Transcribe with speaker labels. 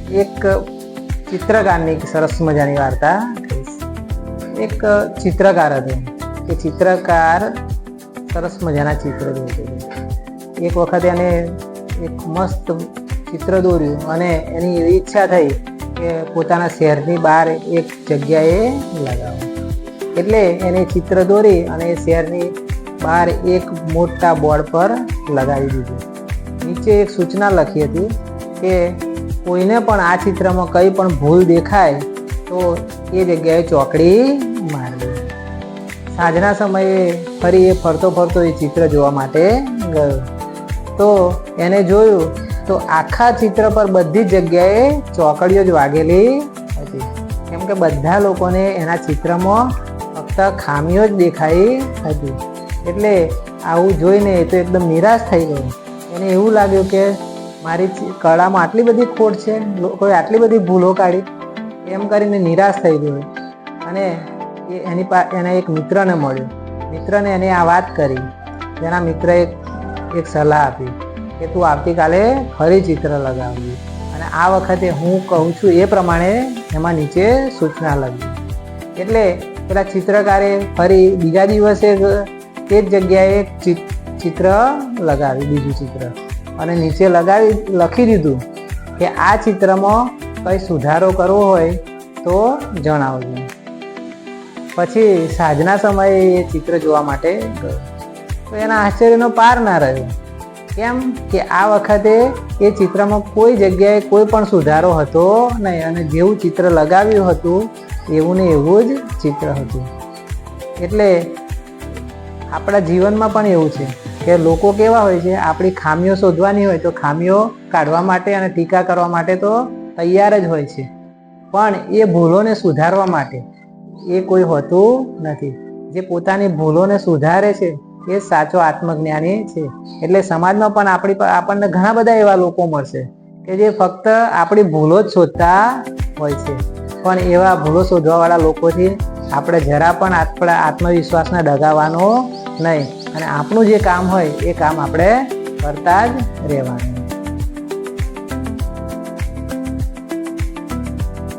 Speaker 1: એક ચિત્રકારની સરસ મજાની વાર્તા કહીશ. એક ચિત્રકાર હતો. એ ચિત્રકાર સરસ મજાના ચિત્ર દોરતો હતો. એક વખત એને એક મસ્ત ચિત્ર દોર્યું અને એની એવી ઈચ્છા થઈ કે પોતાના શહેરની બહાર એક જગ્યાએ લગાવો. એટલે એને ચિત્ર દોરી અને શહેરની બહાર એક મોટા બોર્ડ પર લગાવી દીધું. નીચે એક સૂચના લખી હતી કે કોઈને પણ આ ચિત્રમાં કંઈ પણ ભૂલ દેખાય તો એ જગ્યાએ ચોકડી મારવી. સાંજના સમયે ફરી એ ફરતો ફરતો એ ચિત્ર જોવા માટે ગયો. તો એને જોયું તો આખા ચિત્ર પર બધી જ જગ્યાએ ચોકડીઓ જ વાગેલી હતી. કેમ કે બધા લોકોને એના ચિત્રમાં ફક્ત ખામીઓ જ દેખાઈ હતી. એટલે આવું જોઈને એ તો એકદમ નિરાશ થઈ ગયો. એને એવું લાગ્યું કે મારી કળામાં આટલી બધી ખોટ છે, લોકોએ આટલી બધી ભૂલો કાઢી. એમ કરીને નિરાશ થઈ ગયો અને એના એક મિત્રને મળ્યો. મિત્રને એને આ વાત કરી. તેના મિત્રએ એક સલાહ આપી કે તું આવતીકાલે ફરી ચિત્ર લગાવવી અને આ વખતે હું કહું છું એ પ્રમાણે એમાં નીચે સૂચના લખવી. એટલે પેલા ચિત્રકારે ફરી બીજા દિવસે તે જ જગ્યાએ ચિત્ર લગાવી, બીજું ચિત્ર, અને નીચે લખી દીધું કે આ ચિત્રમાં કંઈ સુધારો કરવો હોય તો જણાવજો. પછી સાંજના સમયે એ ચિત્ર જોવા માટે ગયો. તો એના આશ્ચર્યનો પાર ના રહ્યો. કેમ કે આ વખતે એ ચિત્રમાં કોઈ જગ્યાએ કોઈ પણ સુધારો હતો નહીં અને જેવું ચિત્ર લગાવ્યું હતું એવું ને એવું જ ચિત્ર હતું. એટલે આપણા જીવનમાં પણ એવું છે કે લોકો કેવા હોય છે, આપણી ખામીઓ શોધવાની હોય તો ખામીઓ કાઢવા માટે અને ટીકા કરવા માટે તો તૈયાર જ હોય છે, પણ એ ભૂલોને સુધારવા માટે એ કોઈ હોતું નથી. જે પોતાની ભૂલોને સુધારે છે એ સાચો આત્મજ્ઞાની છે. એટલે સમાજમાં પણ આપણને ઘણા બધા એવા લોકો મળશે કે જે ફક્ત આપણી ભૂલો જ શોધતા હોય છે, પણ એવા ભૂલો શોધવાવાળા લોકોથી આપણે જરા પણ આપણા આત્મવિશ્વાસને ડગાવવાનો નહીં અને આપણું જે કામ હોય એ કામ આપણે કરતા જ રહેવાનું.